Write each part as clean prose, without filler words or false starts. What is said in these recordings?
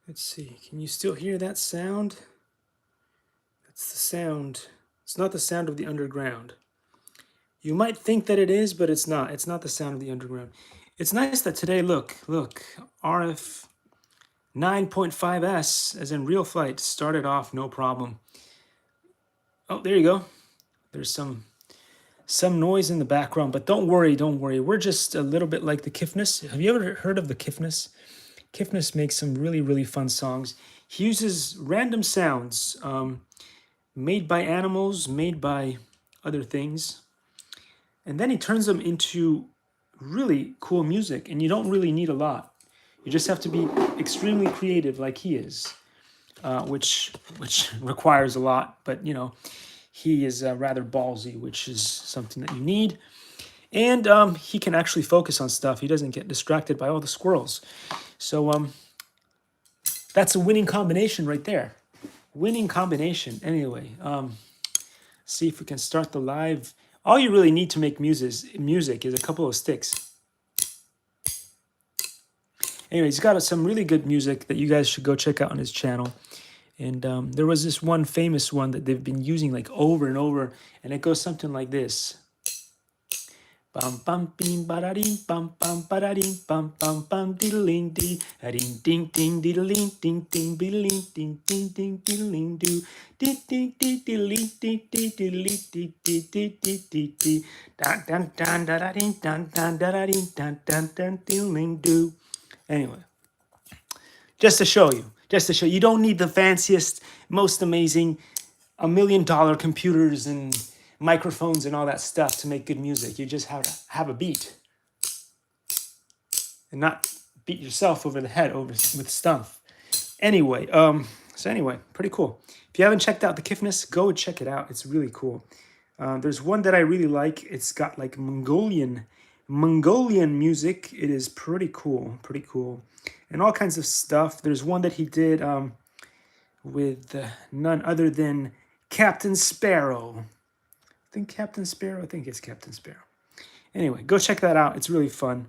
Let's see. Can you still hear that sound? That's the sound. It's not the sound of the underground. You might think that it is, but it's not. It's not the sound of the underground. It's nice that today, look, RF 9.5S, as in real flight, started off no problem. Oh, there you go. There's some noise in the background, but don't worry, don't worry. We're just a little bit like the Kifness. Have you ever heard of the Kifness? Kifness makes some really, really fun songs. He uses random sounds made by animals, made by other things, and then he turns them into really cool music. And you don't really need a lot. You just have to be extremely creative, like he is, which requires a lot. But you know, he is rather ballsy, which is something that you need. And he can actually focus on stuff. He doesn't get distracted by all the squirrels. So that's a winning combination right there. Winning combination. Anyway, see if we can start the live. All you really need to make music is a couple of sticks. Anyway, he's got some really good music that you guys should go check out on his channel. And there was this one famous one that they've been using like over and over, and it goes something like this. Bum bum bim badadim bum bum badadim bum bum bum diddling dee ding ding ding diddling ding ding diddling ding ding ding diddling do ding ding ding diddling ding ding diddling ding ding ding ding ding ding dan dan dan dadadim dan dan dadadim dan dan dan diddling do. Anyway, just to show you, you don't need the fanciest, most amazing, $1 million computers and microphones and all that stuff to make good music. You just have to have a beat and not beat yourself over the head with stuff. Anyway, pretty cool. If you haven't checked out the Kifness, go check it out. It's really cool. There's one that I really like. It's got like Mongolian music. It is pretty cool, and all kinds of stuff. There's one that he did with none other than Captain Sparrow. I think it's Captain Sparrow. Anyway, go check that out. It's really fun.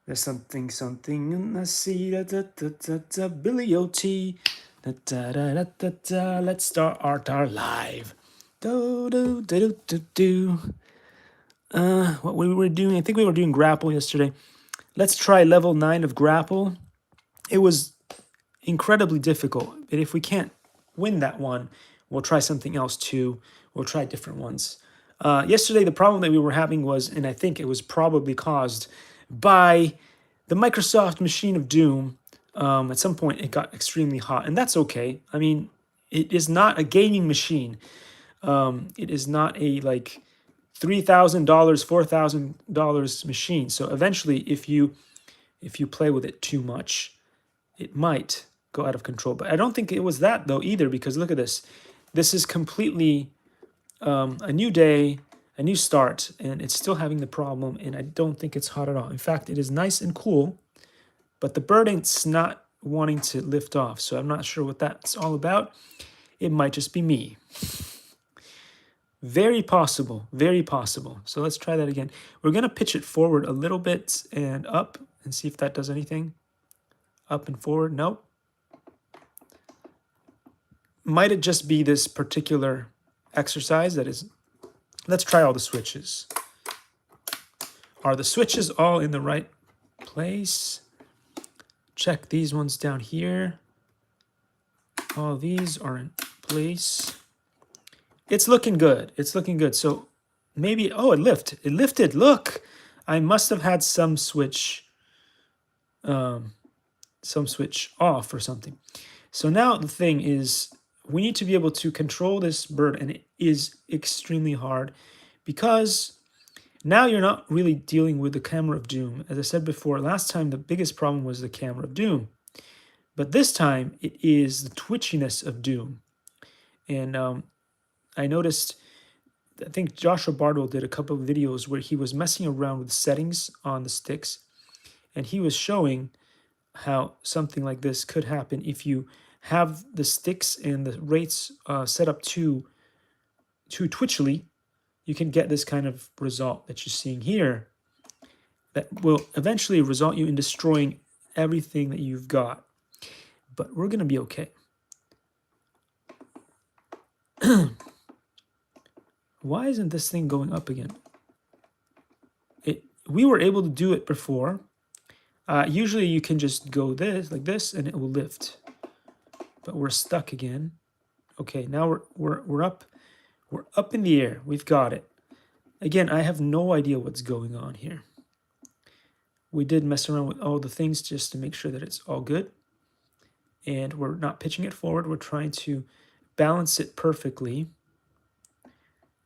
There's something in the sea. Billy O.T. Let's start our live. What we were doing, I think we were doing grapple yesterday. Let's try level 9 of grapple. It was incredibly difficult, but if we can't win that one, we'll try something else too. We'll try different ones. Yesterday, the problem that we were having was, and I think it was probably caused by the Microsoft machine of doom. At some point, it got extremely hot, and that's okay. I mean, it is not a gaming machine. It is not a like $3,000, $4,000 machine. So eventually, if you play with it too much, it might go out of control. But I don't think it was that though either, because look at this. This is completely a new day, a new start, and it's still having the problem, and I don't think it's hot at all. In fact, it is nice and cool, but the bird ain't not wanting to lift off, so I'm not sure what that's all about. It might just be me. Very possible, very possible. So let's try that again. We're going to pitch it forward a little bit and up and see if that does anything. Up and forward, nope. Might it just be this particular exercise that is... Let's try all the switches. Are the switches all in the right place? Check these ones down here. All these are in place. It's looking good. It's looking good. So maybe, oh, it lifted. It lifted. Look, I must have had some switch off or something. So now the thing is, we need to be able to control this bird, and it is extremely hard because now you're not really dealing with the camera of doom. As I said before, last time the biggest problem was the camera of doom, but this time it is the twitchiness of doom. And I noticed, I think Joshua Bardwell did a couple of videos where he was messing around with settings on the sticks, and he was showing how something like this could happen if you have the sticks and the rates set up too twitchily. You can get this kind of result that you're seeing here that will eventually result you in destroying everything that you've got. but we're going to be okay. Why isn't this thing going up again? We were able to do it before. Usually you can just go this like this and it will lift, but we're stuck again. Okay, now we're up. We're up in the air. We've got it. Again, I have no idea what's going on here. We did mess around with all the things just to make sure that it's all good. And we're not pitching it forward. We're trying to balance it perfectly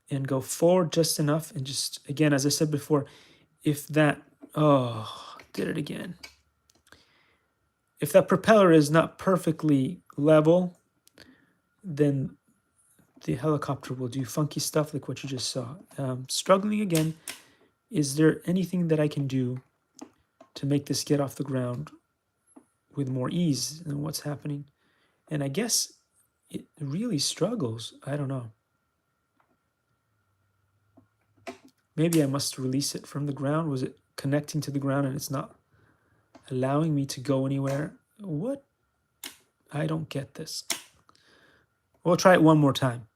and go forward just enough. And just, again, as I said before, if that, oh, did it again. If that propeller is not perfectly level, then the helicopter will do funky stuff like what you just saw. Struggling again. Is there anything that I can do to make this get off the ground with more ease than what's happening? And I guess it really struggles. I don't know. Maybe I must release it from the ground. Was it connecting to the ground and it's not allowing me to go anywhere? What? I don't get this. We'll try it one more time.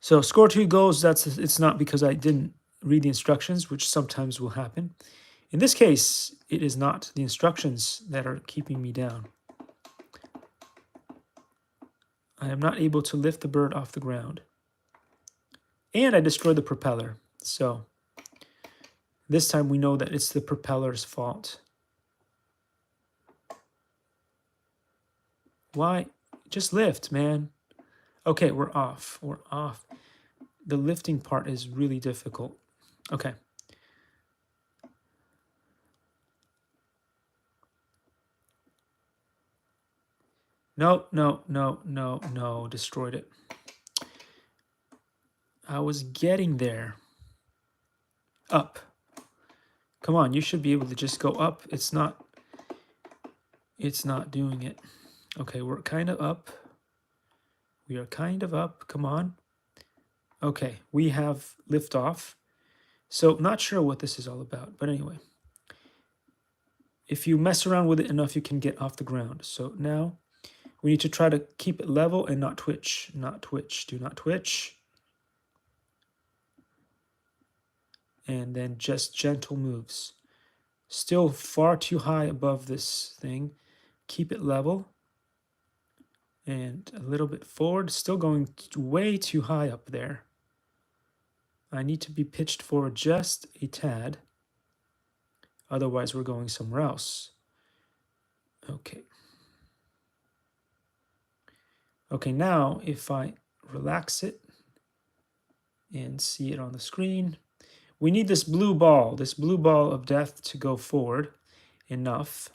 So score 2 goals. It's not because I didn't read the instructions, which sometimes will happen. In this case, it is not the instructions that are keeping me down. I am not able to lift the bird off the ground. And I destroyed the propeller. So this time we know that it's the propeller's fault. Why? Just lift, man. Okay, we're off. We're off. The lifting part is really difficult. Okay. No, no, no, no, no. Destroyed it. I was getting there. Up. Come on, you should be able to just go up. It's not doing it. Okay, we're kind of up. We are kind of up. Come on. Okay, we have liftoff. So not sure what this is all about, but anyway. If you mess around with it enough, you can get off the ground. So now we need to try to keep it level and not twitch. Not twitch. Do not twitch. And then just gentle moves. Still far too high above this thing. Keep it level. And a little bit forward. Still going way too high up there. I need to be pitched forward just a tad. Otherwise, we're going somewhere else. Okay. Okay, now if I relax it and see it on the screen, we need this blue ball of death to go forward enough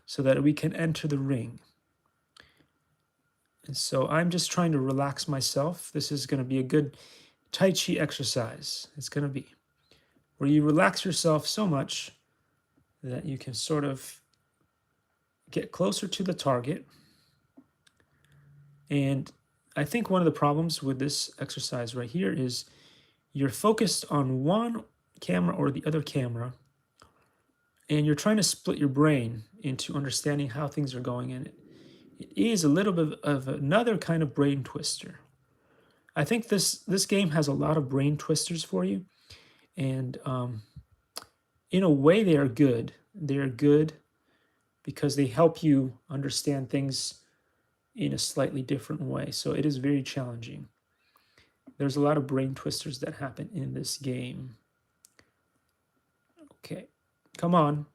so that we can enter the ring. And so I'm just trying to relax myself. This is going to be a good Tai Chi exercise. It's going to be where you relax yourself so much that you can sort of get closer to the target. And I think one of the problems with this exercise right here is you're focused on one camera or the other camera, and you're trying to split your brain into understanding how things are going in it. It is a little bit of another kind of brain twister. I think this game has a lot of brain twisters for you, and in a way they are good. They're good because they help you understand things in a slightly different way. So it is very challenging. There's a lot of brain twisters that happen in this game. Okay, come on.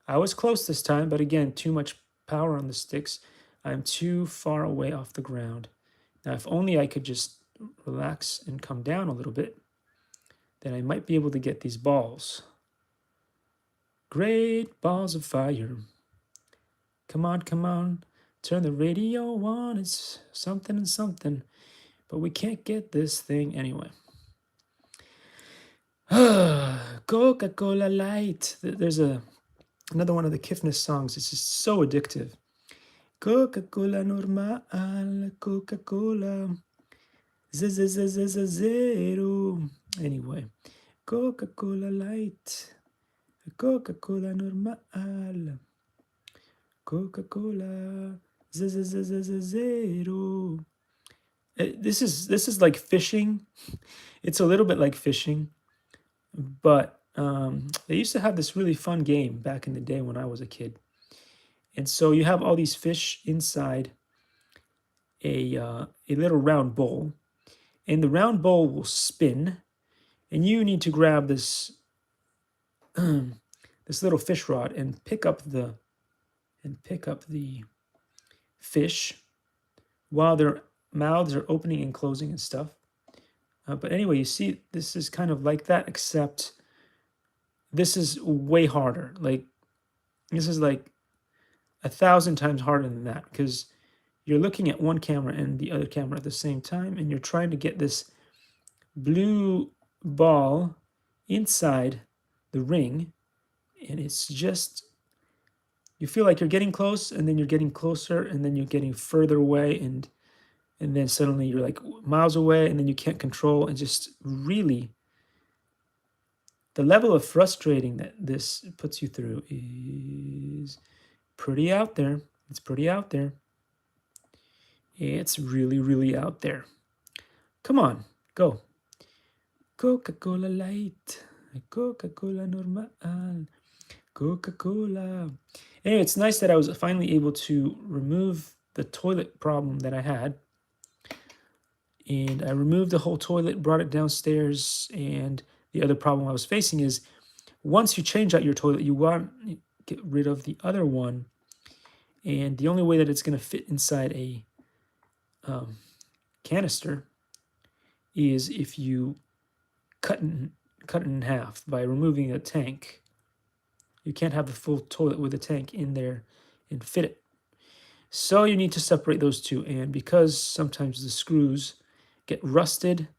I was close this time, but again, too much power on the sticks. I'm too far away off the ground. Now, if only I could just relax and come down a little bit, then I might be able to get these balls. Great balls of fire. Come on, come on. Turn the radio on. It's something and something. But we can't get this thing anyway. Coca-Cola Light. There's another one of the Kifness songs. It's just so addictive. Coca-Cola normal, Coca-Cola zero. Anyway, Coca-Cola Light, Coca-Cola normal, Coca-Cola. Zero. This is like fishing. It's a little bit like fishing, but they used to have this really fun game back in the day when I was a kid. And so you have all these fish inside a little round bowl, and the round bowl will spin, and you need to grab this this little fish rod and pick up the fish while their mouths are opening and closing and stuff. But anyway, you see, this is kind of like that, except this is way harder. Like, this is like 1,000 times harder than that, because you're looking at one camera and the other camera at the same time, and you're trying to get this blue ball inside the ring, and it's just, you feel like you're getting close, and then you're getting closer, and then you're getting further away, and then suddenly you're like miles away, and then you can't control, and just really, the level of frustrating that this puts you through is pretty out there. It's pretty out there. It's really, really out there. Come on, go. Coca-Cola Light, Coca-Cola Normal, Coca-Cola. Anyway, it's nice that I was finally able to remove the toilet problem that I had. And I removed the whole toilet, brought it downstairs, and the other problem I was facing is once you change out your toilet, you want to get rid of the other one. And the only way that it's going to fit inside a canister is if you cut it in half by removing a tank. You can't have the full toilet with a tank in there and fit it. So you need to separate those two. And because sometimes the screws get rusted,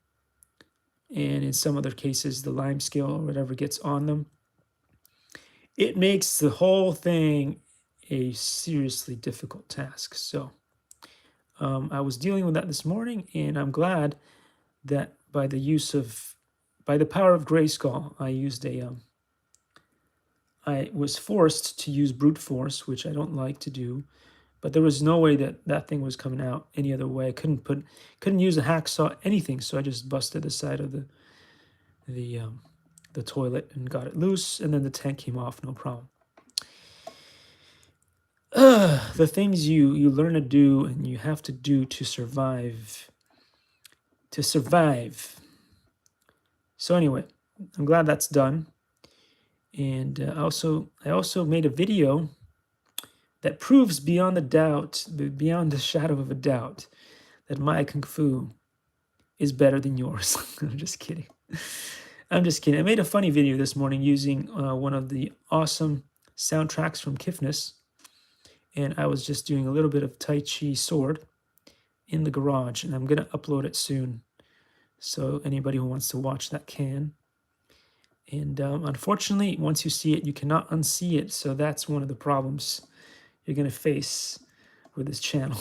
and in some other cases the lime scale or whatever gets on them, it makes the whole thing a seriously difficult task. So I was dealing with that this morning, and I'm glad that by the power of Grayskull, I was forced to use brute force, which I don't like to do, but there was no way that thing was coming out any other way. I couldn't use a hacksaw, anything, so I just busted the side of the toilet and got it loose, and then the tank came off, no problem. The things you learn to do and you have to do to survive. So anyway, I'm glad that's done. And I also made a video that proves beyond the shadow of a doubt, that my Kung Fu is better than yours. I'm just kidding. I made a funny video this morning using one of the awesome soundtracks from Kifness, and I was just doing a little bit of Tai Chi sword in the garage, and I'm going to upload it soon. So anybody who wants to watch that can. And unfortunately, once you see it, you cannot unsee it. So that's one of the problems you're going to face with this channel.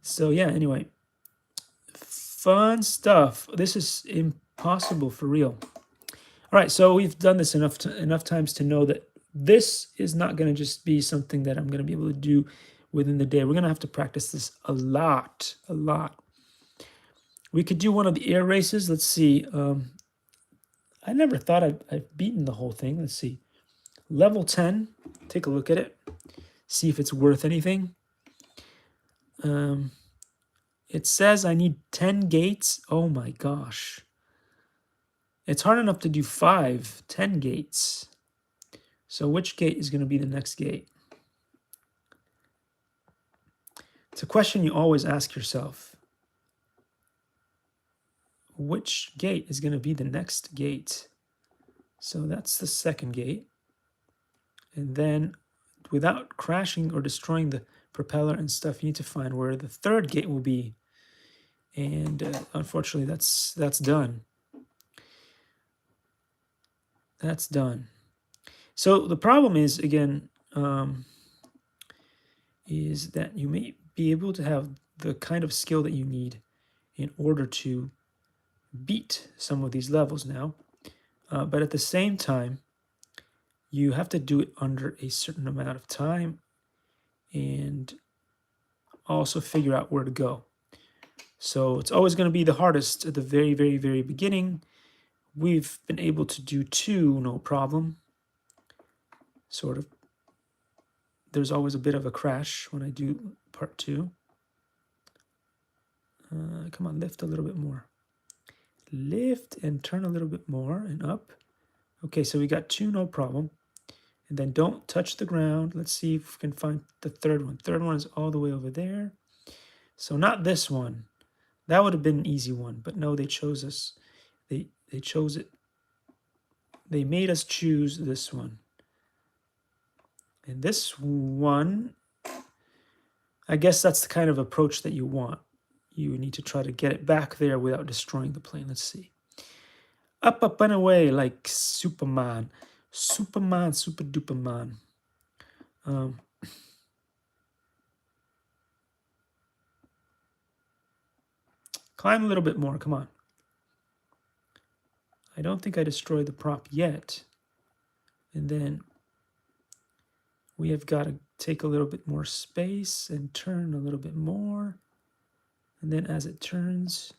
So yeah, anyway, fun stuff. This is impossible for real. All right, so we've done this enough times to know that this is not going to just be something that I'm going to be able to do within the day. We're going to have to practice this a lot. We could do one of the air races. Let's see. I never thought I've beaten the whole thing. Let's see. Level 10. Take a look at it. See if it's worth anything. It says I need 10 gates. Oh my gosh. It's hard enough to do 10 gates. So which gate is going to be the next gate? It's a question you always ask yourself. Which gate is going to be the next gate? So that's the second gate. And then without crashing or destroying the propeller and stuff, you need to find where the third gate will be. And unfortunately, that's done. That's done. So the problem is, again, is that you may be able to have the kind of skill that you need in order to beat some of these levels now. But at the same time, You have to do it under a certain amount of time and also figure out where to go. So it's always going to be the hardest at the very, very, very beginning. We've been able to do 2, no problem. Sort of. There's always a bit of a crash when I do part 2. Come on, lift a little bit more. Lift and turn a little bit more and up. Okay, so we got 2, no problem. And then don't touch the ground. Let's see if we can find the third one. Third one is all the way over there. So not this one. That would have been an easy one, but no, they chose us. They chose it. They made us choose this one. And this one, I guess that's the kind of approach that you want. You need to try to get it back there without destroying the plane. Let's see. Up and away like Superman. Superman, super duper man. Climb a little bit more, come on. I don't think I destroyed the prop yet. And then we have got to take a little bit more space and turn a little bit more. And then as it turns,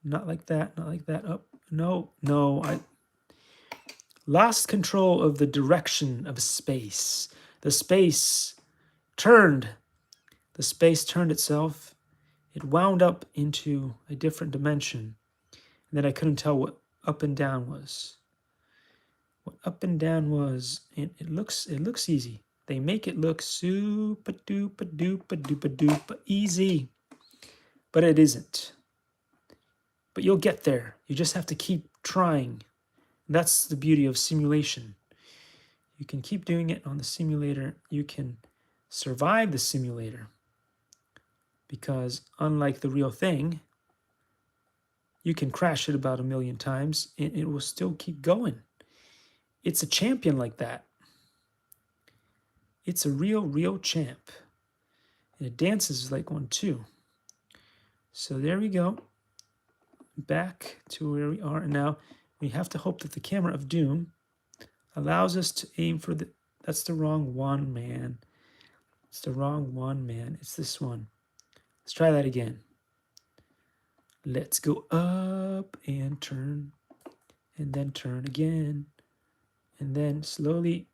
not like that, not like that, up. No, I lost control of the direction of space. The space turned. The space turned itself. It wound up into a different dimension. And then I couldn't tell what up and down was. What up and down was, it looks easy. They make it look super duper duper duper duper easy. But it isn't. But you'll get there. You just have to keep trying. That's the beauty of simulation. You can keep doing it on the simulator. You can survive the simulator. Because unlike the real thing, you can crash it about 1,000,000 times and it will still keep going. It's a champion like that. It's a real champ. And it dances like one too. So there we go. Back to where we are. And now we have to hope that the camera of doom allows us to aim for the... That's the wrong one, man. It's the wrong one, man. It's this one. Let's try that again. Let's go up and turn. And then turn again. And then slowly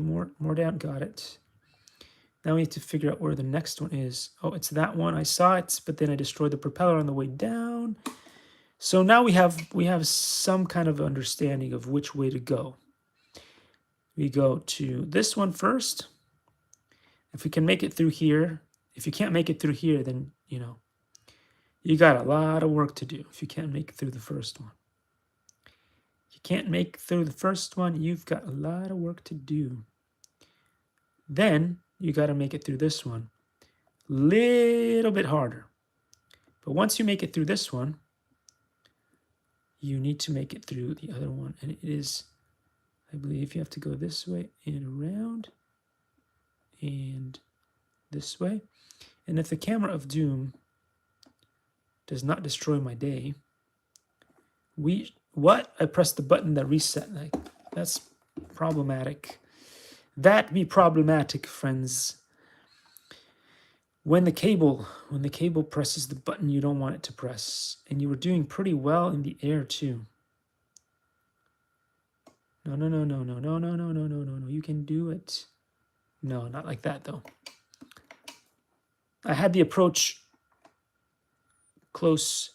more down. Got it. Now we have to figure out where the next one is. Oh, it's that one. I saw it, but then I destroyed the propeller on the way down. So now we have some kind of understanding of which way to go. We go to this one first. If we can make it through here. If you can't make it through here, then, you know, you got a lot of work to do if you can't make it through the first one. If you can't make it through the first one, you've got a lot of work to do. Then you got to make it through this one. Little bit harder. But once you make it through this one, you need to make it through the other one. And it is, I believe you have to go this way and around and this way. And if the camera of doom does not destroy my day, I pressed the button that reset. Like, that's problematic. That be problematic, friends. When the cable presses the button you don't want it to press, and you were doing pretty well in the air too. No. You can do it. No, not like that though. I had the approach close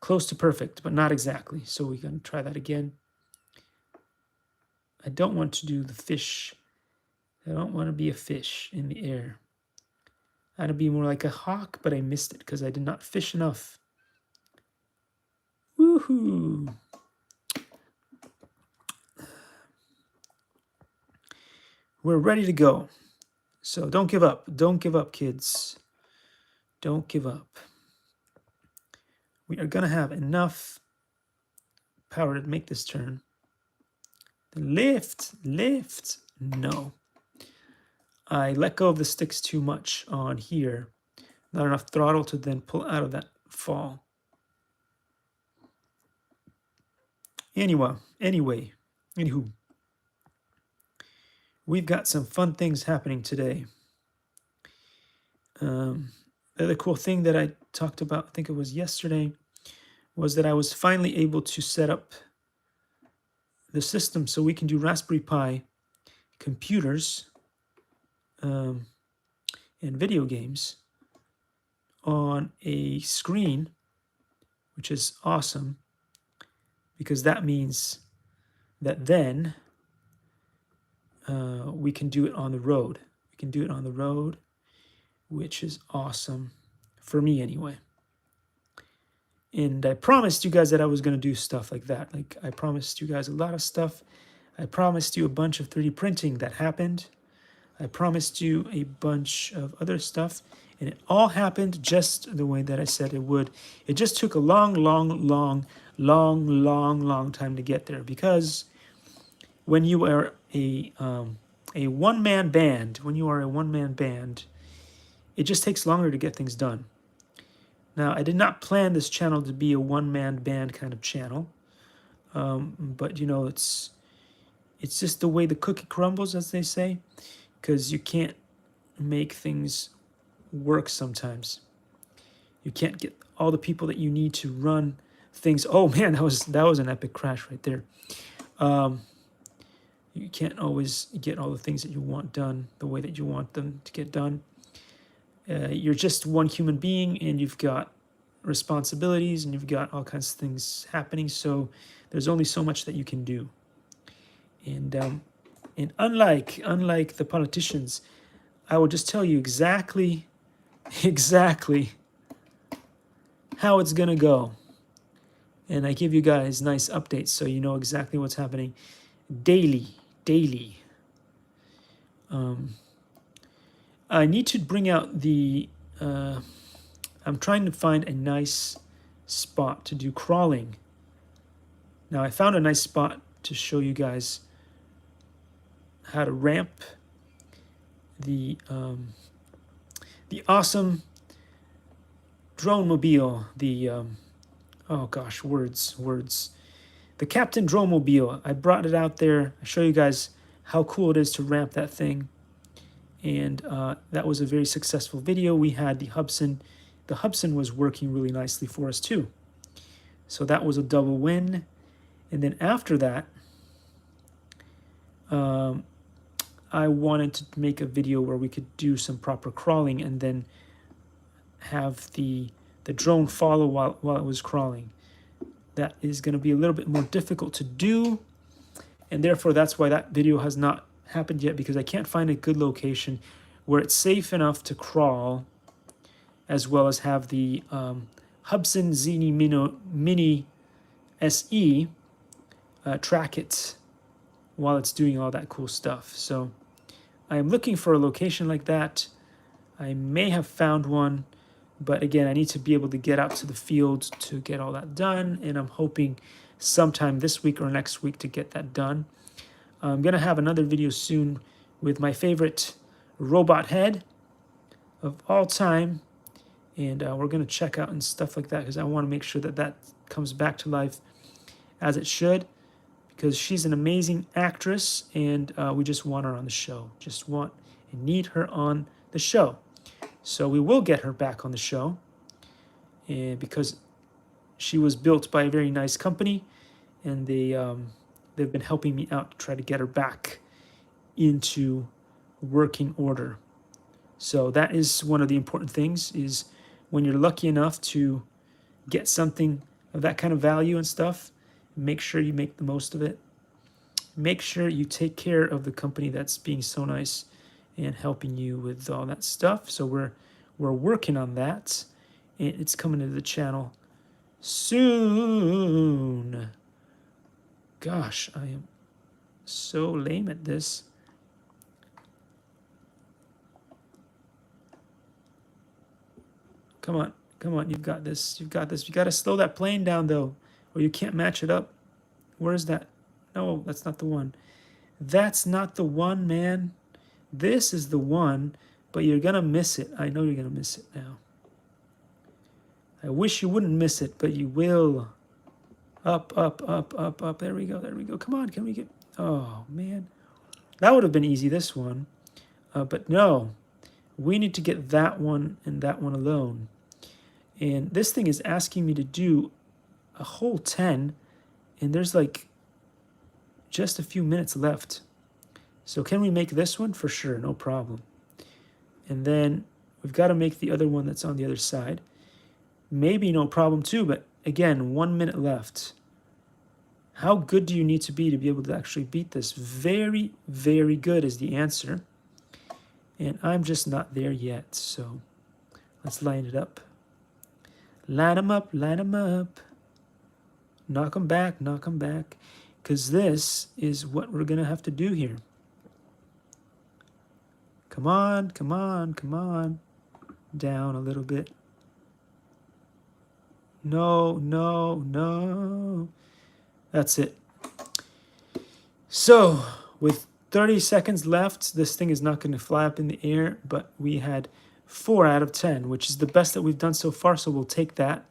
to perfect, but not exactly. So we're going to try that again. I don't want to do the fish. I don't want to be a fish in the air. I want to be more like a hawk, but I missed it because I did not fish enough. Woohoo! We're ready to go. So don't give up. Don't give up, kids. Don't give up. We are going to have enough power to make this turn. Lift. No. I let go of the sticks too much on here. Not enough throttle to then pull out of that fall. Anywho. we've got some fun things happening today. The other cool thing that I talked about, I think it was yesterday, was that I was finally able to set up the system so we can do Raspberry Pi computers and video games on a screen, which is awesome because that means that then we can do it on the road. We can do it on the road, which is awesome for me anyway. And I promised you guys that I was going to do stuff like that. Like I promised you guys a lot of stuff. I promised you a bunch of 3D printing that happened. I promised you a bunch of other stuff, and it all happened just the way that I said it would. It just took a long time to get there, because when you are a one-man band, it just takes longer to get things done. Now, I did not plan this channel to be a one-man band kind of channel, but you know, it's just the way the cookie crumbles, as they say, because you can't make things work sometimes. You can't get all the people that you need to run things. Oh man, that was an epic crash right there. You can't always get all the things that you want done the way that you want them to get done. You're just one human being, and you've got responsibilities, and you've got all kinds of things happening. So there's only so much that you can do. And unlike the politicians, I will just tell you exactly how it's gonna go, and I give you guys nice updates so you know exactly what's happening daily. I need to bring out the. I'm trying to find a nice spot to do crawling. Now I found a nice spot to show you guys how to ramp the awesome drone mobile, the oh gosh, words. The Captain Drone Mobile. I brought it out there. I show you guys how cool it is to ramp that thing. And that was a very successful video. We had the Hubsan. The Hubsan was working really nicely for us too. So that was a double win. And then after that, I wanted to make a video where we could do some proper crawling and then have the drone follow while it was crawling. That is going to be a little bit more difficult to do, and therefore that's why that video has not happened yet, because I can't find a good location where it's safe enough to crawl, as well as have the Hubsan Zini Mini SE track it while it's doing all that cool stuff. So I am looking for a location like that. I may have found one, but again, I need to be able to get out to the field to get all that done, and I'm hoping sometime this week or next week to get that done. I'm going to have another video soon with my favorite robot head of all time, and we're going to check out and stuff like that, because I want to make sure that that comes back to life as it should, because she's an amazing actress, and we just want her on the show. Just want and need her on the show. So we will get her back on the show, and because she was built by a very nice company, and they've been helping me out to try to get her back into working order. So that is one of the important things, is when you're lucky enough to get something of that kind of value and stuff, make sure you make the most of it. Make sure you take care of the company that's being so nice and helping you with all that stuff. So we're working on that, and it's coming to the channel soon. Gosh, I am so lame at this. Come on, you've got this. You got to slow that plane down though, or you can't match it up. Where is that? No, that's not the one. That's not the one, man. This is the one, but you're going to miss it. I know you're going to miss it now. I wish you wouldn't miss it, but you will. Up. There we go. Come on, can we get... Oh, man. That would have been easy, this one. But no, we need to get that one and that one alone. And this thing is asking me to do a whole 10, and there's like just a few minutes left. So can we make this one? For sure, no problem. And then we've got to make the other one that's on the other side. Maybe no problem too, but again, 1 minute left. How good do you need to be able to actually beat this? Very, very good is the answer. And I'm just not there yet, so let's line it up. Line them up, line them up. Knock them back, knock them back. Because this is what we're going to have to do here. Come on, come on, come on. Down a little bit. No, no, no. That's it. So, with 30 seconds left, this thing is not going to fly up in the air, but we had 4 out of 10, which is the best that we've done so far, so we'll take that.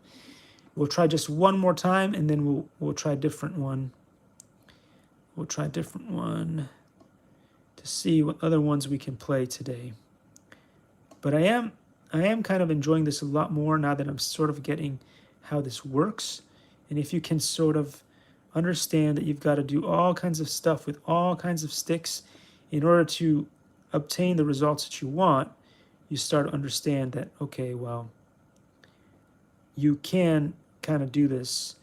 We'll try just one more time, and then we'll try a different one. We'll try a different one to see what other ones we can play today. But I am kind of enjoying this a lot more now that I'm sort of getting how this works. And if you can sort of understand that you've got to do all kinds of stuff with all kinds of sticks in order to obtain the results that you want, you start to understand that, okay, well, you can kind of do this,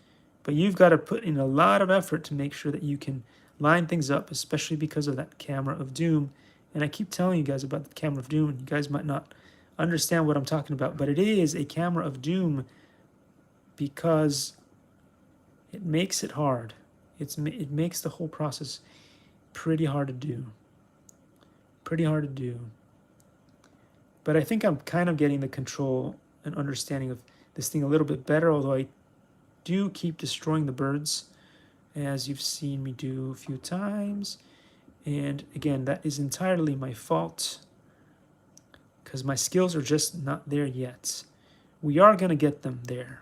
but you've got to put in a lot of effort to make sure that you can line things up, especially because of that camera of doom. And I keep telling you guys about the camera of doom, and you guys might not understand what I'm talking about, but it is a camera of doom because it makes it hard. It makes the whole process pretty hard to do. Pretty hard to do. But I think I'm kind of getting the control and understanding of this thing a little bit better, although I do keep destroying the birds, as you've seen me do a few times. And again, that is entirely my fault because my skills are just not there yet. We are going to get them there.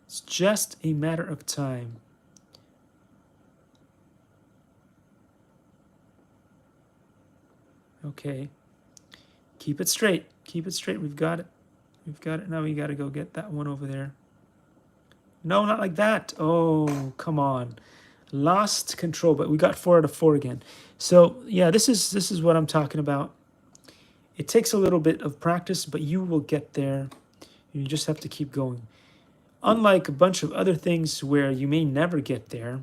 It's just a matter of time. Okay. Keep it straight. Keep it straight. We've got it. We've got it. Now we got to go get that one over there. No, not like that. Oh, come on. Lost control, but we got 4 out of 4 again. So, yeah, this is what I'm talking about. It takes a little bit of practice, but you will get there. You just have to keep going. Unlike a bunch of other things where you may never get there,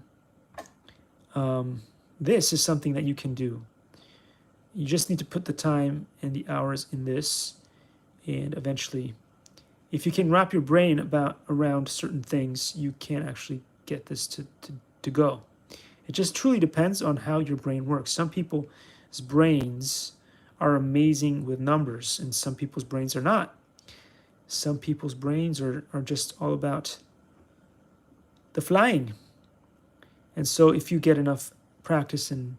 this is something that you can do. You just need to put the time and the hours in this, and eventually, if you can wrap your brain around certain things, you can actually get this to go. It just truly depends on how your brain works. Some people's brains are amazing with numbers, and some people's brains are not. Some people's brains are just all about the flying. And so if you get enough practice and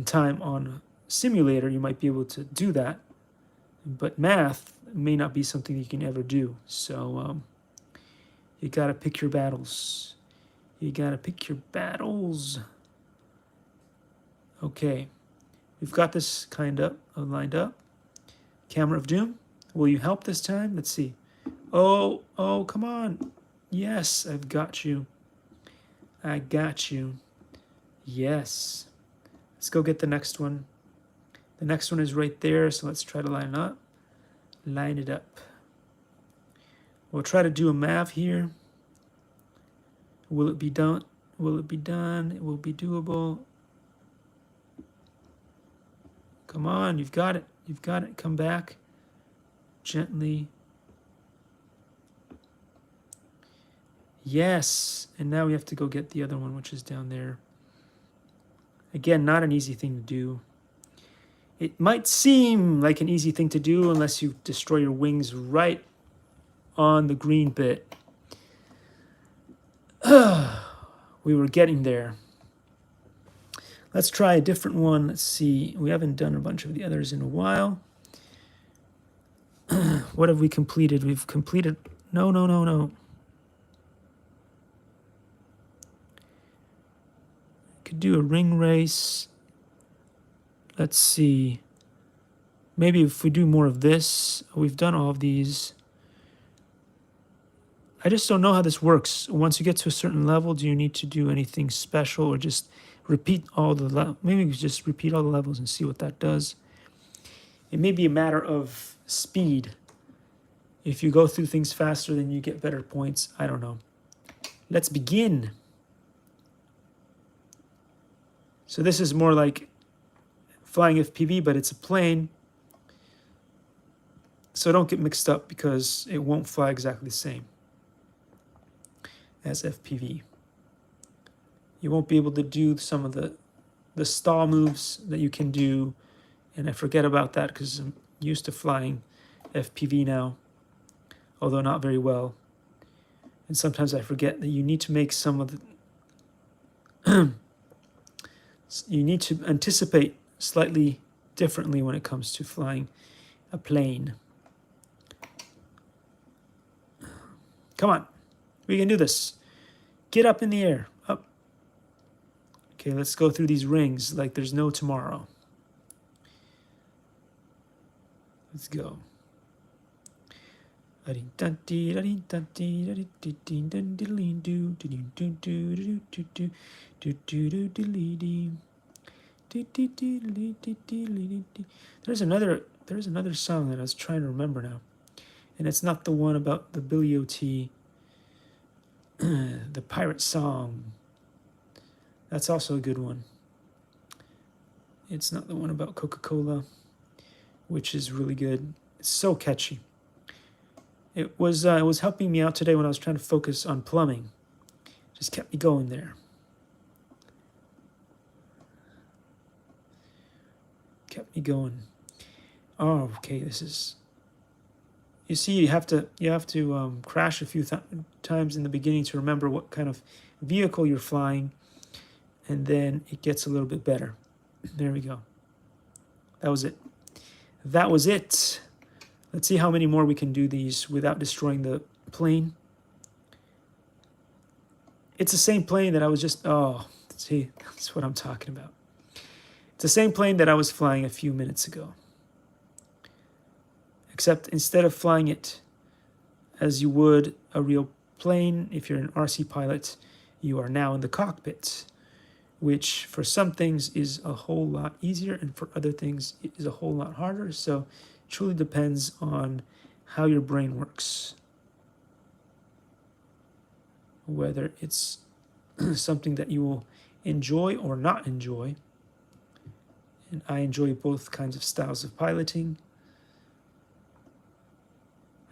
time on simulator, you might be able to do that. But math may not be something you can ever do. So you got to pick your battles. You got to pick your battles. Okay. We've got this kind of lined up. Camera of Doom. Will you help this time? Let's see. Oh, come on. Yes, I've got you. I got you. Yes. Let's go get the next one. The next one is right there, so let's try to line it up. Line it up. We'll try to do a math here. Will it be done? Will it be done? It will be doable. Come on, you've got it. You've got it. Come back. Gently. Yes. And now we have to go get the other one, which is down there. Again, not an easy thing to do. It might seem like an easy thing to do unless you destroy your wings right on the green bit. We were getting there. Let's try a different one. Let's see. We haven't done a bunch of the others in a while. What have we completed? We've completed... No. Could do a ring race. Let's see. Maybe if we do more of this, we've done all of these. I just don't know how this works. Once you get to a certain level, do you need to do anything special or just repeat all the levels? Maybe we just repeat all the levels and see what that does. It may be a matter of speed. If you go through things faster, then you get better points. I don't know. Let's begin. So this is more like flying FPV, but it's a plane. So don't get mixed up because it won't fly exactly the same as FPV. You won't be able to do some of the stall moves that you can do, and I forget about that because I'm used to flying FPV now, although not very well. And sometimes I forget that you need to make some of the you need to anticipate slightly differently when it comes to flying a plane. Come on, we can do this. Get up in the air, up. Okay, let's go through these rings like there's no tomorrow. Let's go. There's another song that I was trying to remember now, and it's not the one about the Billy O.T. The pirate song. That's also a good one. It's not the one about Coca-Cola, which is really good. It's so catchy. It was helping me out today when I was trying to focus on plumbing. Just kept me going there. Kept me going. Oh, okay. This is. You see, you have to crash a few times in the beginning to remember what kind of vehicle you're flying, and then it gets a little bit better. There we go. That was it. That was it. Let's see how many more we can do these without destroying the plane. It's the same plane that I was just, oh, see, that's what I'm talking about. It's the same plane that I was flying a few minutes ago. Except instead of flying it as you would a real plane, if you're an RC pilot, you are now in the cockpit, which for some things is a whole lot easier, and for other things it is a whole lot harder. So it truly depends on how your brain works, whether it's something that you will enjoy or not enjoy. And I enjoy both kinds of styles of piloting.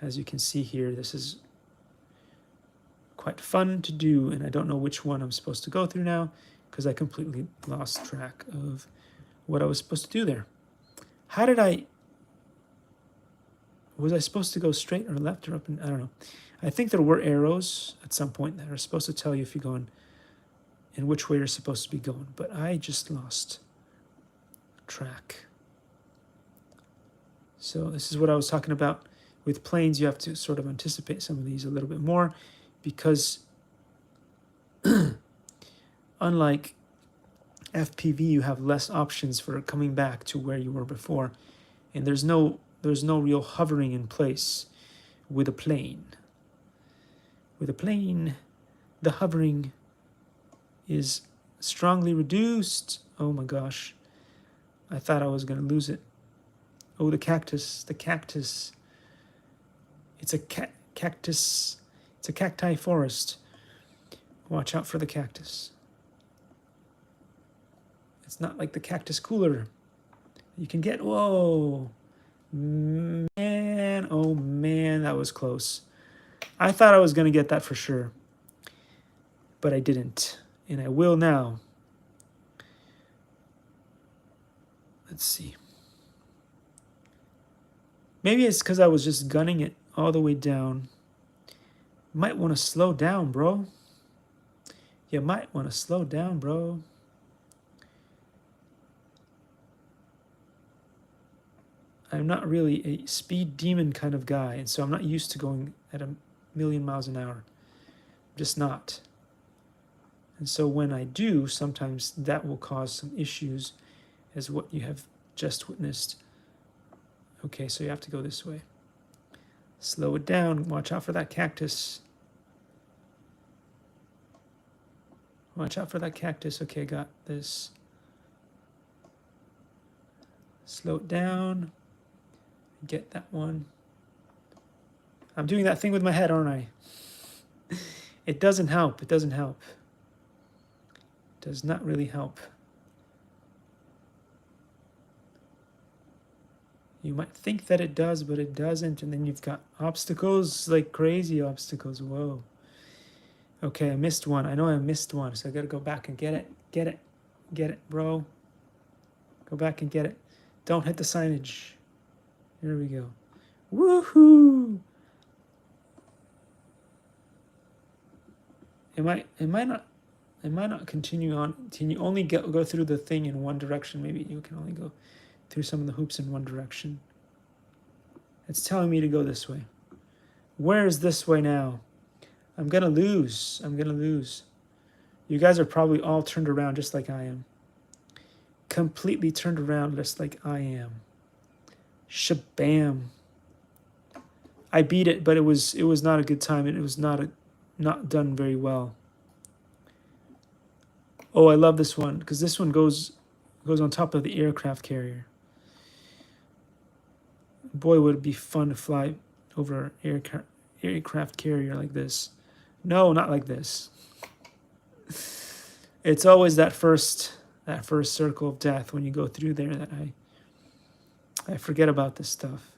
As you can see here, this is quite fun to do, and I don't know which one I'm supposed to go through now because I completely lost track of what I was supposed to do there. How did was I supposed to go straight or left or up? And I don't know. I think there were arrows at some point that are supposed to tell you if you're going and which way you're supposed to be going, but I just lost track. So this is what I was talking about. With planes, you have to sort of anticipate some of these a little bit more because unlike FPV, you have less options for coming back to where you were before. And there's no real hovering in place with a plane. With a plane, the hovering is strongly reduced. Oh my gosh. I thought I was going to lose it. Oh, the cactus. It's a cactus. It's a cacti forest. Watch out for the cactus. It's not like the cactus cooler. You can get, whoa. Man, oh man, that was close. I thought I was going to get that for sure. But I didn't. And I will now. Let's see. Maybe it's because I was just gunning it all the way down. Might want to slow down, bro. You might want to slow down, bro. I'm not really a speed demon kind of guy, and so I'm not used to going at 1,000,000 miles an hour. I'm just not. And so when I do, sometimes that will cause some issues, as what you have just witnessed. Okay, so you have to go this way. Slow it down. Watch out for that cactus. Watch out for that cactus. Okay, got this. Slow it down. Get that one. I'm doing that thing with my head, aren't I? It doesn't help. It doesn't help. It does not really help. You might think that it does, but it doesn't. And then you've got obstacles, like crazy obstacles. Whoa. Okay, I missed one. I know I missed one, so I gotta go back and get it. Get it. Get it, bro. Go back and get it. Don't hit the signage. Here we go. Woohoo! It might not continue on. Can you only go through the thing in one direction? Maybe you can only go through some of the hoops in one direction. It's telling me to go this way. Where is this way now? I'm gonna lose. I'm gonna lose. You guys are probably all turned around just like I am. Completely turned around just like I am. Shabam. I beat it, but it was not a good time, and it was not done very well. Oh, I love this one because this one goes on top of the aircraft carrier. Boy, would it be fun to fly over an aircraft carrier like this. No, not like this. It's always that first circle of death when you go through there that I forget about this stuff.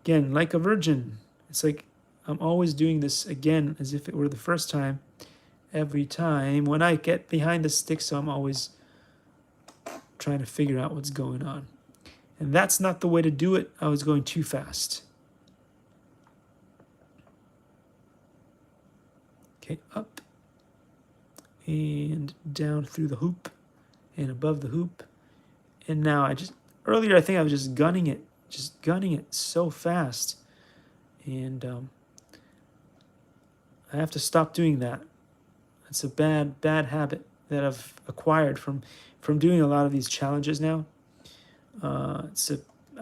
Again, like a virgin. It's like I'm always doing this again as if it were the first time. Every time when I get behind the stick, so I'm always trying to figure out what's going on. And that's not the way to do it. I was going too fast. Okay, up and down through the hoop and above the hoop. And now earlier I think I was just gunning it so fast. And I have to stop doing that. It's a bad habit that I've acquired from doing a lot of these challenges now. I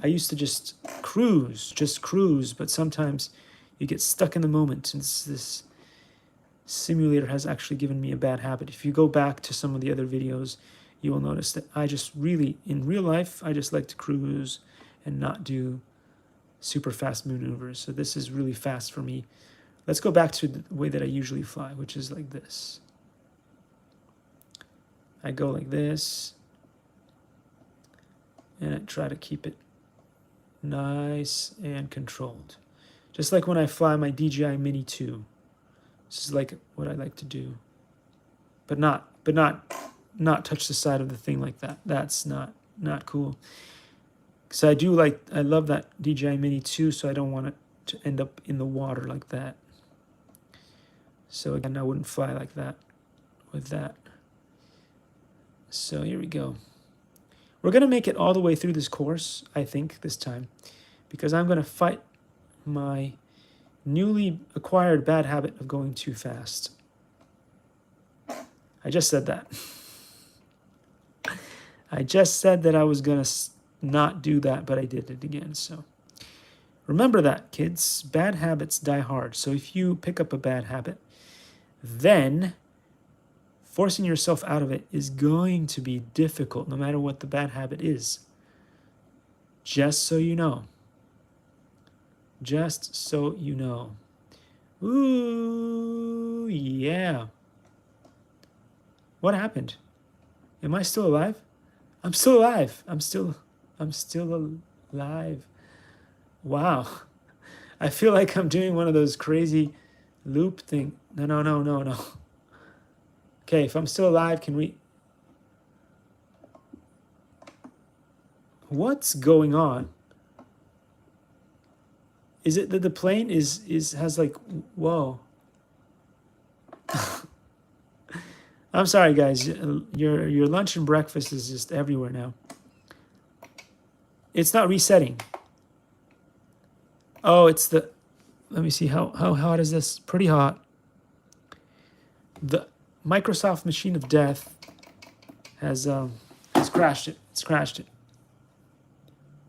used to just cruise, but sometimes you get stuck in the moment. And this simulator has actually given me a bad habit. If you go back to some of the other videos, you will notice that I just really, in real life, I just like to cruise and not do super fast maneuvers. So this is really fast for me. Let's go back to the way that I usually fly, which is like this. I go like this, and I try to keep it nice and controlled. Just like when I fly my DJI Mini 2. This is like what I like to do. But not touch the side of the thing like that. That's not cool. Because I love that DJI Mini 2, so I don't want it to end up in the water like that. So again, I wouldn't fly like that with that. So here we go. We're going to make it all the way through this course, I think, this time. Because I'm going to fight my newly acquired bad habit of going too fast. I just said that. I just said that I was going to not do that, but I did it again. So remember that, kids. Bad habits die hard. So if you pick up a bad habit, then forcing yourself out of it is going to be difficult, no matter what the bad habit is. Just so you know. Just so you know. Ooh, yeah. What happened? Am I still alive? I'm still alive. I'm still alive. Wow. I feel like I'm doing one of those crazy loop thing. No. Okay, if I'm still alive, can we... What's going on? Is it that the plane has like... Whoa. I'm sorry, guys. Your lunch and breakfast is just everywhere now. It's not resetting. Oh, it's the... Let me see. How hot is this? Pretty hot. The Microsoft machine of death has crashed it. It's crashed it.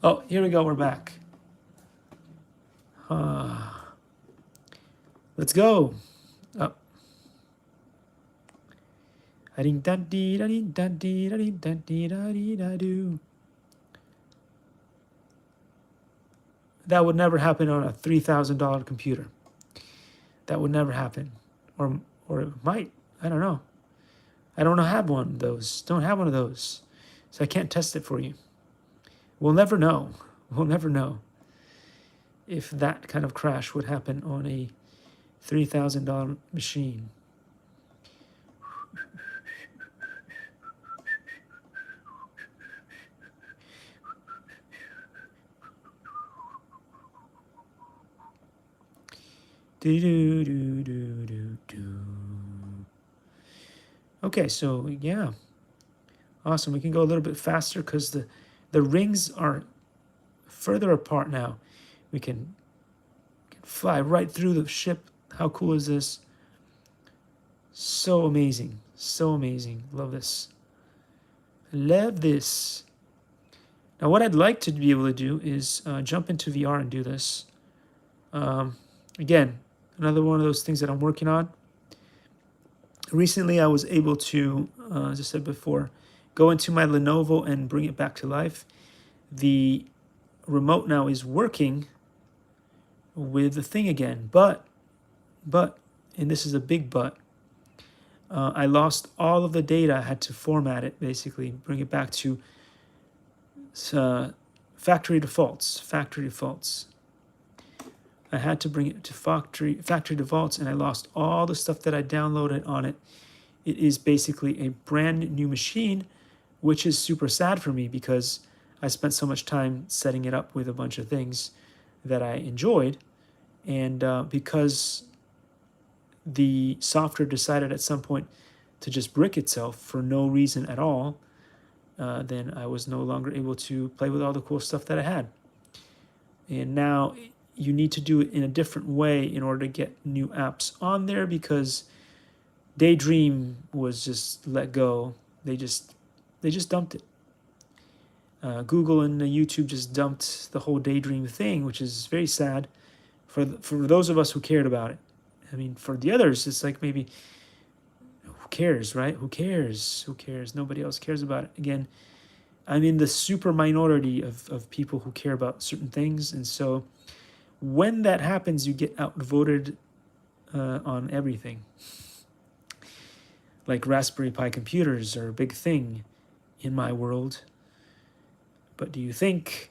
Oh, here we go. We're back. Let's go. Oh. That would never happen on a $3,000 computer. That would never happen. Or it might. I don't know. I don't have one of those. Don't have one of those. So I can't test it for you. We'll never know. We'll never know if that kind of crash would happen on a $3,000 machine. Okay, so yeah, awesome. We can go a little bit faster because the rings are further apart now. We can fly right through the ship. How cool is this? So amazing. So amazing. Love this. Love this. Now what I'd like to be able to do is jump into VR and do this. Again, another one of those things that I'm working on. Recently I was able to, as I said before, go into my Lenovo and bring it back to life. The remote now is working with the thing again, but, and this is a big but, I lost all of the data. I had to format it, basically, bring it back to factory defaults. I had to bring it to factory defaults, and I lost all the stuff that I downloaded on it. It is basically a brand new machine, which is super sad for me because I spent so much time setting it up with a bunch of things that I enjoyed. And because the software decided at some point to just brick itself for no reason at all, then I was no longer able to play with all the cool stuff that I had. And now you need to do it in a different way in order to get new apps on there because Daydream was just let go. They just dumped it. Google and YouTube just dumped the whole Daydream thing, which is very sad for those of us who cared about it. I mean, for the others, it's like maybe, who cares, right? Who cares? Who cares? Nobody else cares about it. Again, I'm in the super minority of people who care about certain things. And so when that happens, you get outvoted on everything. Like Raspberry Pi computers are a big thing in my world. But do you think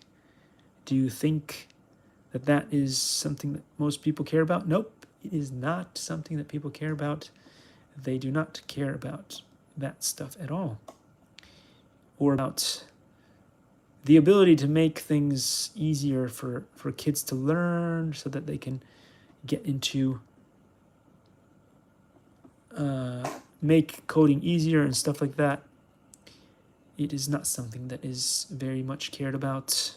that that is something that most people care about? Nope, it is not something that people care about. They do not care about that stuff at all. Or about the ability to make things easier for kids to learn so that they can get into make coding easier and stuff like that. It is not something that is very much cared about.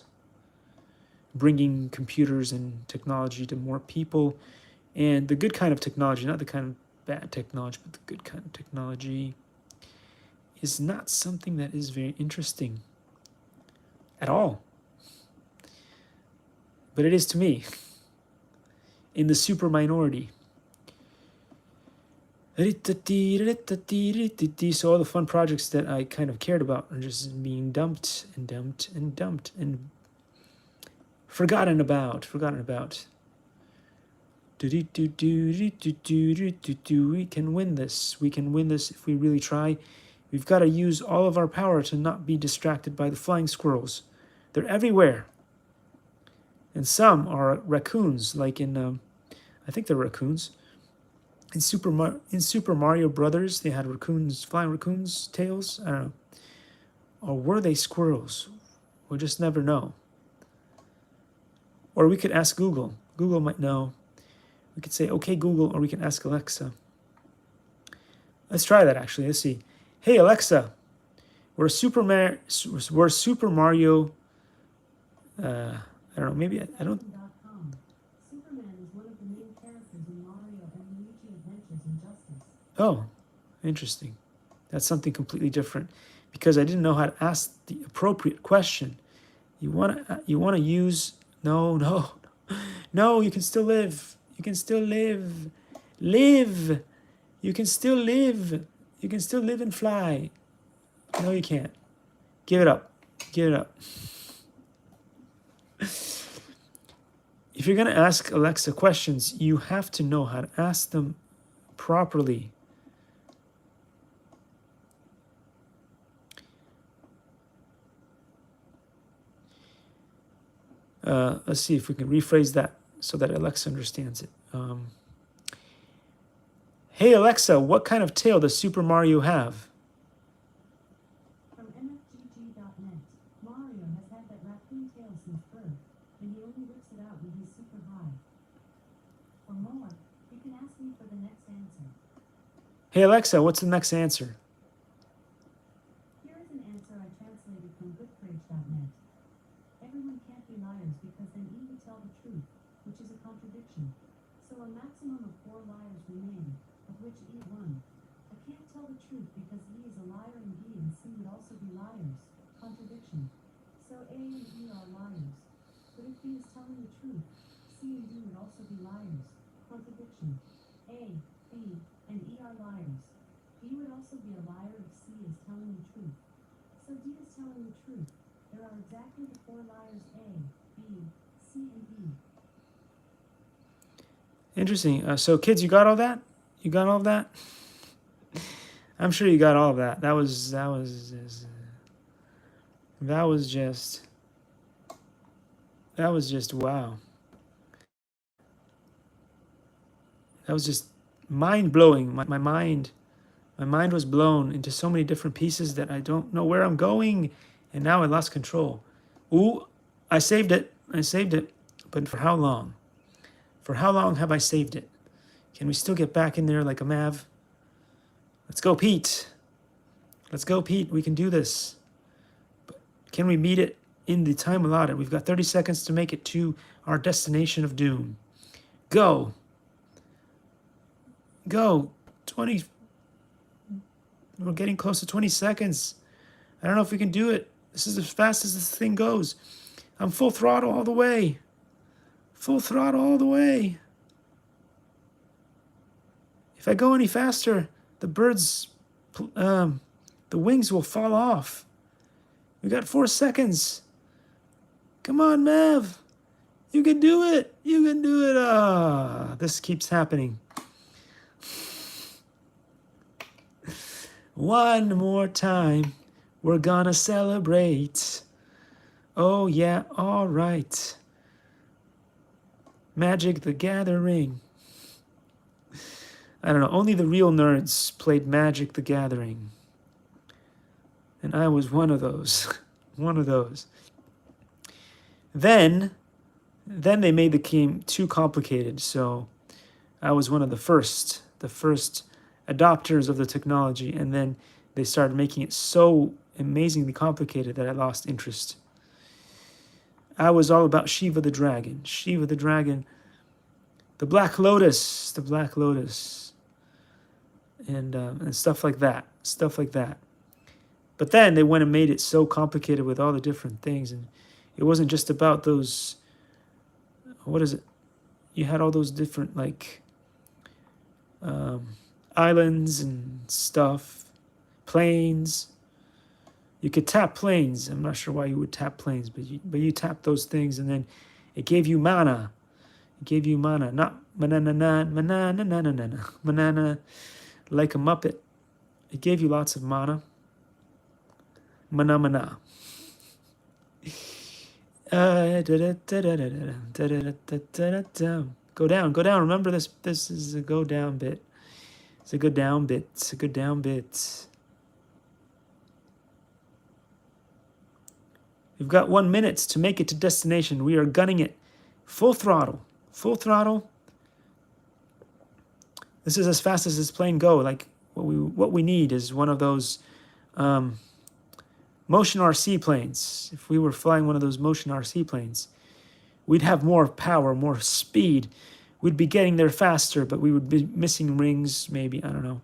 Bringing computers and technology to more people, and the good kind of technology, not the kind of bad technology, but the good kind of technology, is not something that is very interesting at all. But it is to me, in the super minority. So all the fun projects that I kind of cared about are just being dumped and forgotten about. We can win this. We can win this if we really try. We've got to use all of our power to not be distracted by the flying squirrels. They're everywhere. And some are raccoons, like in, I think they're raccoons. In Super Mario Brothers, they had raccoons, flying raccoons' tails. I don't know. Or were they squirrels? We'll just never know. Or we could ask Google. Google might know. We could say, okay, Google, or we can ask Alexa. Let's try that, actually. Let's see. Hey, Alexa, we're Super Mario, I don't know, maybe, I don't... Oh, interesting. That's something completely different because I didn't know how to ask the appropriate question You wanna use no. No, you can still live. You can still live. Live. You can still live. You can still live and fly. No, you can't. Give it up. Give it up. If you're gonna ask Alexa questions, you have to know how to ask them properly. Let's see if we can rephrase that so that Alexa understands it. Hey Alexa, what kind of tail does Super Mario have? From MFGG.net, Mario has had that raccoon tail since birth, and he only whips it out when he's super high. For more, you can ask me for the next answer. Hey Alexa, what's the next answer? Here is an answer I translated from goodcourage.net. Everyone can't be liars because then E would tell the truth, which is a contradiction. So a maximum of 4 liars remain, of which E won. I can't tell the truth because E is a liar and B and C would also be liars. Contradiction. So A and E are liars. But if B is telling the truth, C and D would also be liars. Contradiction. A, B, and E are liars. B would also be a liar if C is telling the truth. So D is telling the truth. There are exactly the 4 liars A, B, C, and D. Interesting. So kids, you got all that? You got all of that? I'm sure you got all of that. That was just wow. That was just mind blowing. My mind was blown into so many different pieces that I don't know where I'm going, and now I lost control. Ooh, I saved it. But for how long? For how long have I saved it? Can we still get back in there like a Mav? Let's go, Pete. Let's go, Pete. We can do this. But can we meet it in the time allotted? We've got 30 seconds to make it to our destination of doom. Go. Go. 20. We're getting close to 20 seconds. I don't know if we can do it. This is as fast as this thing goes. I'm full throttle all the way. Full throttle all the way. If I go any faster, the birds, the wings will fall off. We got 4 seconds. Come on, Mav. You can do it. You can do it. Ah, this keeps happening. One more time. We're gonna celebrate. Oh, yeah, all right. Magic the Gathering. I don't know, only the real nerds played Magic the Gathering. And I was one of those. One of those. Then they made the game too complicated, so I was one of the first adopters of the technology, and then they started making it so amazingly complicated that I lost interest. I was all about Shiva the Dragon. Shiva the Dragon. The Black Lotus. The Black Lotus. And stuff like that. Stuff like that. But then they went and made it so complicated with all the different things. And it wasn't just about those... What is it? You had all those different, like... islands and stuff. Planes. You could tap planes. I'm not sure why you would tap planes, but you tap those things, and then it gave you mana. It gave you mana, not manana, manana, like a Muppet. It gave you lots of mana. Mana. Go down. Remember this. This is a go down bit. It's a good down bit. We've got 1 minute to make it to destination. We are gunning it. Full throttle. This is as fast as this plane go. Like what we need is one of those motion RC planes. If we were flying one of those motion RC planes, we'd have more power, more speed. We'd be getting there faster, but we would be missing rings, maybe. I don't know.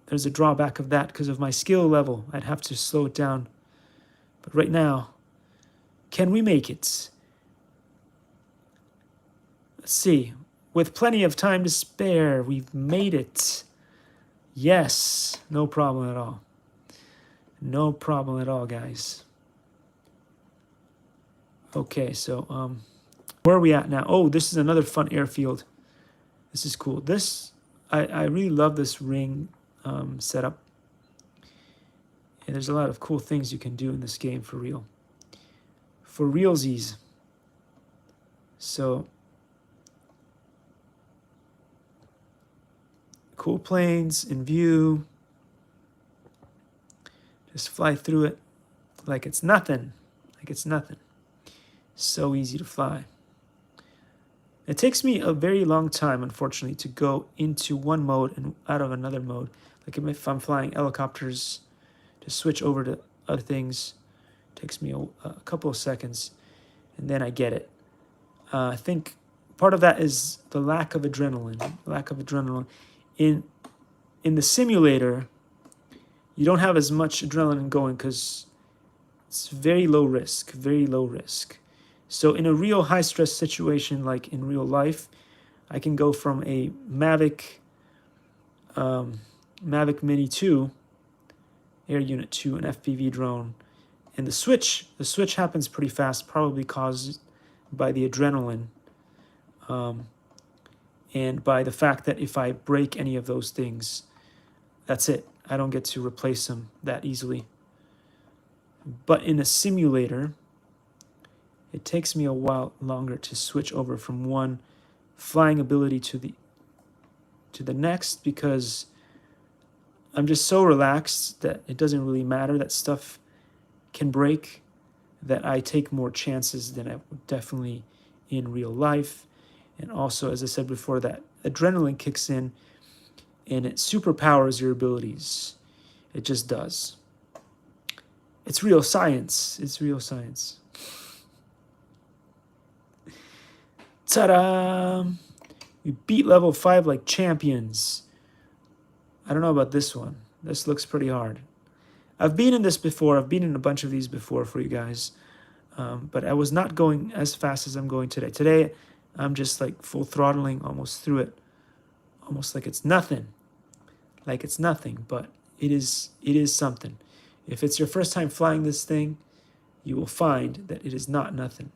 There's a drawback of that because of my skill level. I'd have to slow it down. But right now, Can we make it? Let's see. With plenty of time to spare, we've made it. Yes, no problem at all. No problem at all, guys. Okay, so where are we at now? Oh, this is another fun airfield. This is cool. I really love this ring setup. And there's a lot of cool things you can do in this game for real. For realsies. So, cool planes in view. Just fly through it like it's nothing. Like it's nothing. So easy to fly. It takes me a very long time, unfortunately, to go into one mode and out of another mode. Like if I'm flying helicopters, to switch over to other things, it takes me a couple of seconds, and then I get it. I think part of that is the lack of adrenaline. Lack of adrenaline. In the simulator, you don't have as much adrenaline going because it's very low risk, very low risk. So in a real high-stress situation, like in real life, I can go from a Mavic Mini 2, Air Unit 2, an FPV drone, and the switch happens pretty fast, probably caused by the adrenaline, and by the fact that if I break any of those things, that's it. I don't get to replace them that easily. But in a simulator, it takes me a while longer to switch over from one flying ability to the next, because I'm just so relaxed that it doesn't really matter that stuff can break, that I take more chances than I would definitely in real life. And also, as I said before, that adrenaline kicks in and it superpowers your abilities. It just does. It's real science. It's real science. Ta-da! We beat level 5 like champions. I don't know about this one. This looks pretty hard. I've been in this before. I've been in a bunch of these before for you guys. But I was not going as fast as I'm going today. Today, I'm just like full throttling almost through it. Almost like it's nothing. Like it's nothing, but it is something. If it's your first time flying this thing, you will find that it is not nothing.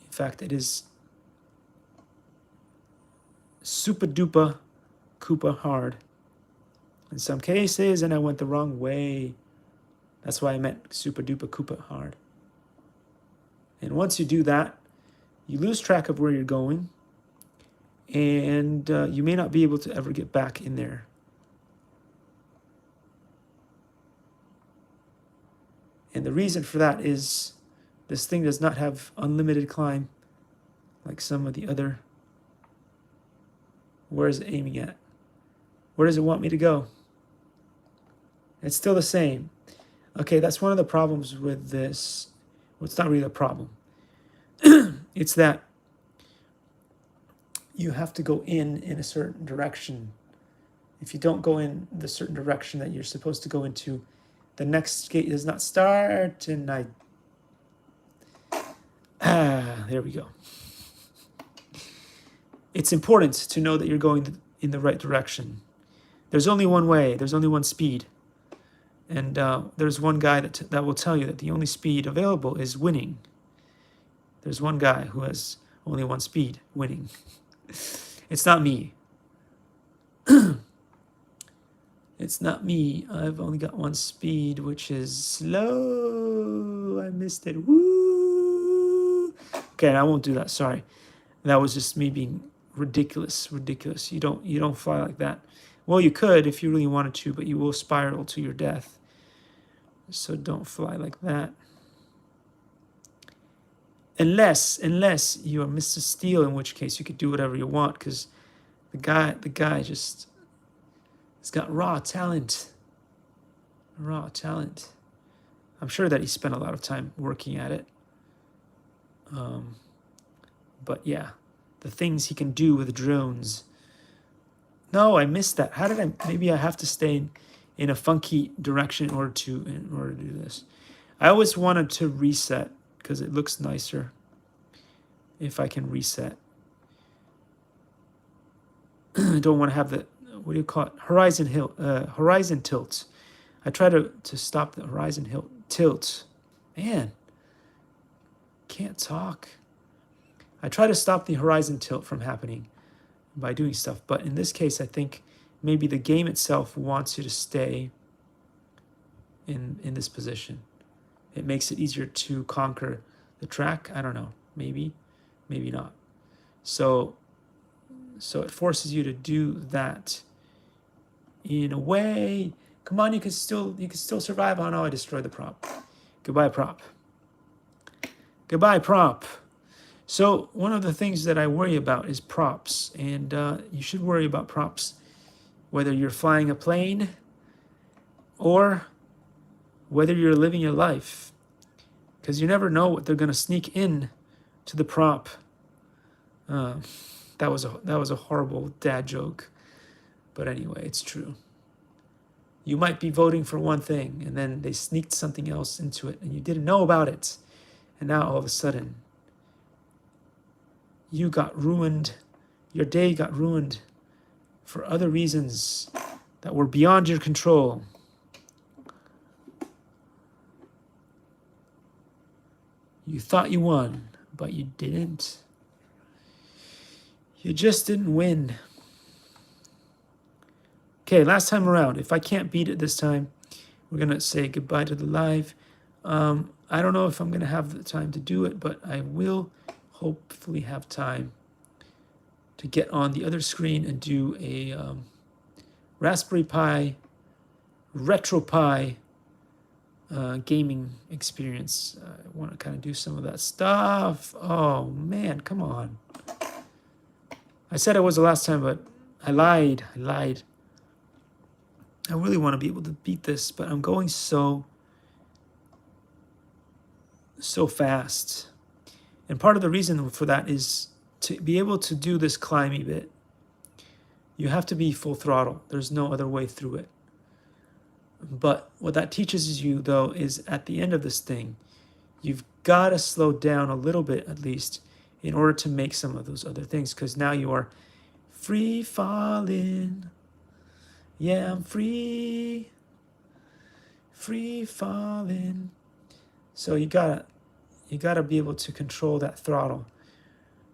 In fact, it is super duper Koopa hard in some cases, and I went the wrong way. That's why I meant super duper Koopa hard. And once you do that, you lose track of where you're going, and you may not be able to ever get back in there. And the reason for that is this thing does not have unlimited climb like some of the other. Where is it aiming at? Where does it want me to go? It's still the same. Okay, that's one of the problems with this. Well, it's not really a problem. It's that you have to go in a certain direction. If you don't go in the certain direction that you're supposed to go into, the next gate does not start, and there we go. It's important to know that you're going in the right direction. There's only one way. There's only one speed. And there's one guy that will tell you that the only speed available is winning. There's one guy who has only one speed, winning. It's not me. It's not me. I've only got one speed, which is slow. I missed it. Woo! Okay, I won't do that. Sorry. That was just me being ridiculous. You don't fly like that. Well, you could if you really wanted to, but you will spiral to your death. So don't fly like that. Unless you are Mr. Steel, in which case you could do whatever you want, because the guy just he's got raw talent. Raw talent. I'm sure that he spent a lot of time working at it. But yeah, the things he can do with drones. No, I missed that. How did I? Maybe I have to stay in a funky direction in order to do this. I always wanted to reset because it looks nicer if I can reset. I don't want to have the, what do you call it? Horizon tilt. I try to stop the horizon tilt. Man, can't talk. I try to stop the horizon tilt from happening by doing stuff. But in this case, I think maybe the game itself wants you to stay in this position. It makes it easier to conquer the track. I don't know. Maybe not. So it forces you to do that in a way. Come on, you can still survive. Oh no, I destroyed the prop. Goodbye, prop. Goodbye, prop. So one of the things that I worry about is props, and you should worry about props whether you're flying a plane or whether you're living your life, because you never know what they're going to sneak in to the prop. That was a horrible dad joke, but anyway, it's true. You might be voting for one thing, and then they sneaked something else into it, and you didn't know about it, and now all of a sudden, you got ruined. Your day got ruined for other reasons that were beyond your control. You thought you won, but you didn't. You just didn't win. Okay, last time around. If I can't beat it this time, we're going to say goodbye to the live. I don't know if I'm going to have the time to do it, but I will hopefully have time to get on the other screen and do a Raspberry Pi, RetroPie gaming experience. I want to kind of do some of that stuff. Oh man, come on. I said it was the last time, but I lied. I really want to be able to beat this, but I'm going so fast. And part of the reason for that is to be able to do this climby bit, you have to be full throttle. There's no other way through it. But what that teaches you, though, is at the end of this thing, you've got to slow down a little bit, at least, in order to make some of those other things, because now you are free falling. Yeah, I'm free falling. So you gotta be able to control that throttle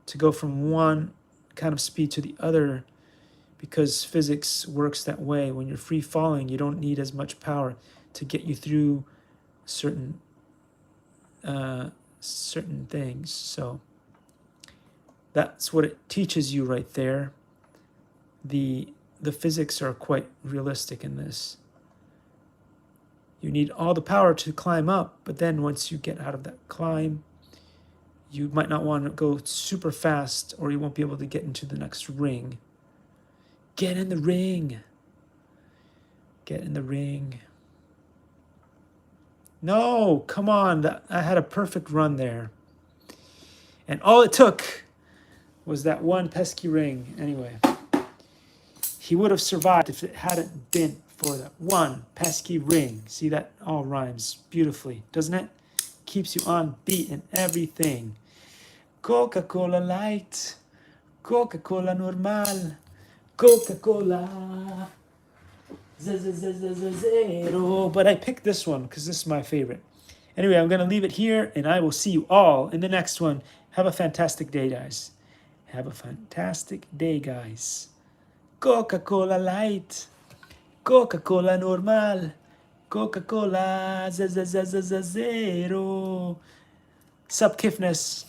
to go from one kind of speed to the other, because physics works that way. When you're free falling, you don't need as much power to get you through certain things. So that's what it teaches you right there. The physics are quite realistic in this. You need all the power to climb up, but then once you get out of that climb, you might not want to go super fast, or you won't be able to get into the next ring. Get in the ring. Get in the ring. No, come on. I had a perfect run there. And all it took was that one pesky ring. Anyway, he would have survived if it hadn't been for that one pesky ring. See, that all rhymes beautifully, doesn't it? Keeps you on beat and everything. Coca-Cola Light, Coca-Cola Normal, Coca-Cola Zero. But I picked this one because this is my favorite. Anyway, I'm going to leave it here, and I will see you all in the next one. Have a fantastic day, guys. Have a fantastic day, guys. Coca-Cola Light, Coca-Cola Normal, Coca-Cola Zero. Sup, Kifness.